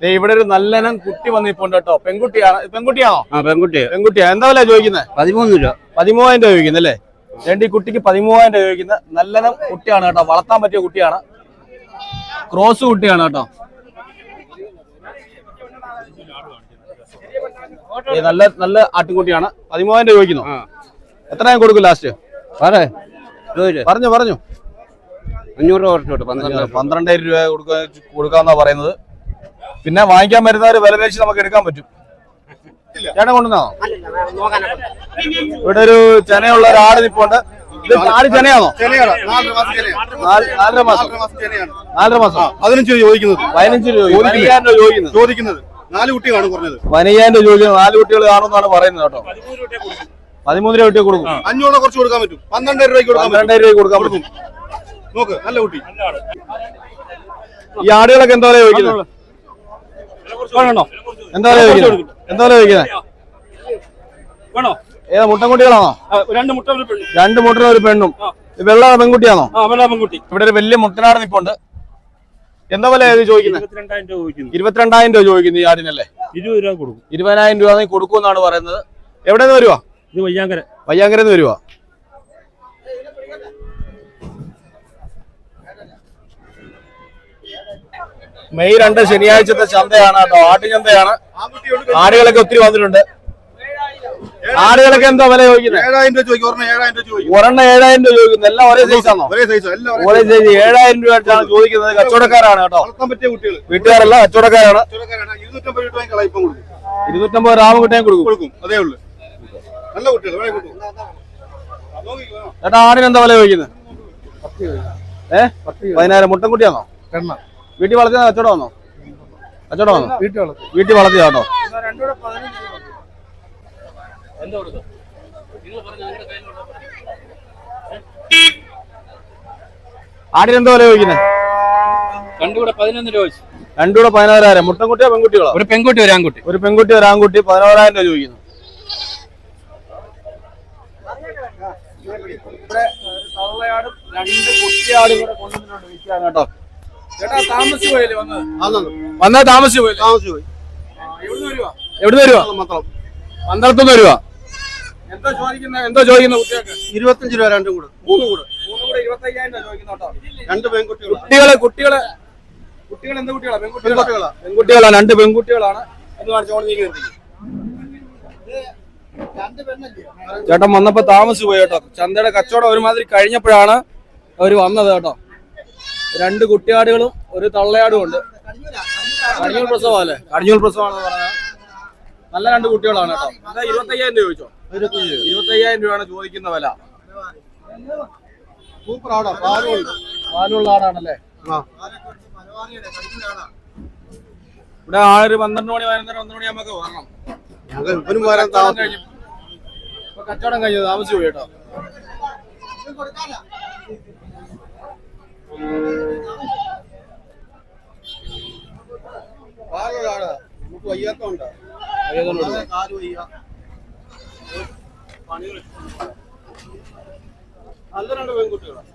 ഇവിടെ ഒരു നല്ലനം കുട്ടി വന്നിപ്പോണ്ട് കേട്ടോ. പെൺകുട്ടിയാണോ? പെൺകുട്ടിയാ. എന്താ വില ചോദിക്കുന്നത്? 13 രൂപ. 13,000 രൂപ ചോദിക്കുന്നത് അല്ലേ? ഈ കുട്ടിക്ക് 13,000 രൂപ ചോദിക്കുന്ന നല്ലനം കുട്ടിയാണ് കേട്ടോ. വളർത്താൻ പറ്റിയ കുട്ടിയാണ്. ക്രോസ് കുട്ടിയാണ് കേട്ടോ. നല്ല ആട്ടുകുട്ടിയാണ്. 13,000 രൂപ ചോദിക്കുന്നു. എത്ര ഞാൻ കൊടുക്കും ലാസ്റ്റ്? പറഞ്ഞു 500 രൂപ. 12,000 രൂപ കൊടുക്കാന്നാ പറയുന്നത്. പിന്നെ വാങ്ങിക്കാൻ വരുന്നവര് വില പേശി നമുക്ക് എടുക്കാൻ പറ്റും. ചേട്ടൻ കൊണ്ടുവന്നോ? ഇവിടെ ഒരു ചെനയുള്ള ഒരു ആട് നിപ്പുണ്ട്. ഇത് ആട് ചെനയാണോ? 4.5 മാസം. 15 രൂപ ചോദിക്കുന്നത്. 15 രൂപ ചോദിക്കുന്നത്. 4 കുട്ടികളാണ് കുറഞ്ഞത്. 15,000 രൂപ ചോദിക്കുന്നത്. 4 കുട്ടികൾ കാണുമെന്നാണ് പറയുന്നത് കേട്ടോ. 13 രൂപ കൊടുക്കും. 500 കുറച്ച് കൊടുക്കാൻ പറ്റും. 12,000 രൂപയ്ക്ക് കൊടുക്കാൻ പറ്റും. നോക്ക്, നല്ല കുട്ടി. ഈ ആടുകളൊക്കെ എന്താ വില ചോദിക്കുന്നത്? എന്താ വില ചോദിക്കുന്നത്? ഏതാ മുട്ടൻകുട്ടികളാണോ? 2 മുട്ട 2 മുട്ടനും ഒരു പെണ്ണും. വെള്ള പെൺകുട്ടിയാണോ? ഇവിടെ ഒരു വലിയ മുട്ടനാട് നിപ്പുണ്ട്. എന്താ വില ചോദിക്കുന്നത്? 22,000 രൂപ ചോദിക്കുന്നു ഈ ആടിനല്ലേ? 20 രൂപ കൊടുക്കും. 20,000 രൂപ കൊടുക്കുമെന്നാണ് പറയുന്നത്. എവിടെ നിന്ന് വരുവാ? ഇത് വയ്യാങ്കരന്ന് വരുവാ. മെയ് 2 ശനിയാഴ്ചത്തെ ചന്തയാണ് കേട്ടോ. ആട്ടുചന്തയാണ്. ആടുകളൊക്കെ ഒത്തിരി വന്നിട്ടുണ്ട്. ആടുകളൊക്കെ എന്താ വില ചോദിക്കുന്നത്? 7,000 രൂപ ചോദിക്കും. ഒരെണ്ണം 7,000 രൂപ ചോദിക്കുന്നു. എല്ലാം ഒരേ സൈസാണോ? ഒരേ സൈസ്. 7,000 രൂപ വെച്ചാണ് ചോദിക്കുന്നത്. കച്ചവടക്കാരാണ് കേട്ടോ. വീട്ടുകാരല്ല, കച്ചവടക്കാരാണ്. 250 രാമകുട്ടിയും കൊടുക്കും. അതേ ഉള്ളു. നല്ല കുട്ടികൾ. ചേട്ടാ ആടിന് എന്താ വില ചോദിക്കുന്നത്? 10,000. മുട്ടൻകുട്ടിയാണോ? വീട്ടിൽ വളർത്തിയ കച്ചവടമാണോ? വീട്ടിൽ വളർത്തിയ കേട്ടോ. ആടിനെന്താ വില ചോദിക്കുന്നത്? രണ്ടുകൂടെ 11 രൂപ. 14,000. മുട്ടൻകുട്ടിയോ പെൺകുട്ടികളോ? ഒരു പെൺകുട്ടി ഒരു ആൺകുട്ടി. 16,000 രൂപ ചോദിക്കുന്നു. ഇവിടെ തള്ളയാടും 2 കുട്ടിയാടും കൂടെ കൊണ്ടുവന്നിട്ടുണ്ട് വിൽക്കാൻ കേട്ടോ. ചേട്ടാ താമസിച്ചു പോയല്ലേ വന്നത്? താമസിച്ചു പോയി. എവിടുന്ന് വരുവാ? പന്തളത്തുനിന്ന് വരുവാ. എന്തോ ചോദിക്കുന്ന കുട്ടികൾക്ക്? 25 രൂപ. 2 കൂടെ 3 കൂടെ 25,000 രൂപ ചോദിക്കുന്നു കേട്ടോ. 2 പെൺകുട്ടികൾ. കുട്ടികൾ എന്ത് കുട്ടികളാ? പെൺകുട്ടികളാണ്. 2 പെൺകുട്ടികളാണ്. എന്ന് കാണിച്ചോണ്ട് ചേട്ടൻ വന്നപ്പോ താമസിച്ചു പോയി കേട്ടോ. ചന്തയുടെ കച്ചവടം ഒരുമാതിരി കഴിഞ്ഞപ്പോഴാണ് അവര് വന്നത് കേട്ടോ. 2 കുട്ടിയാടുകളും ഒരു തള്ളയാടും ഉണ്ട്. കടിഞ്ഞൂൽ പ്രസവമല്ലേ? കടിഞ്ഞൂൽ പ്രസവമാണെന്ന് പറഞ്ഞാൽ നല്ല 2 കുട്ടികളാണ് കേട്ടോ. 25,000 രൂപ ചോദിച്ചോ? 25,000 രൂപയാണ് ചോദിക്കുന്ന വില. പാലുള്ള ആടാണല്ലേ? ഇവിടെ ആളൊരു 12 മണി 11 മണിയാകുമ്പോ വരണം. കച്ചവടം കഴിഞ്ഞു താമസിച്ചു പോയി കേട്ടോ. നമുക്ക് വയ്യാത്തോണ്ടോ? നല്ല 2 പെൺകുട്ടികളാണ്.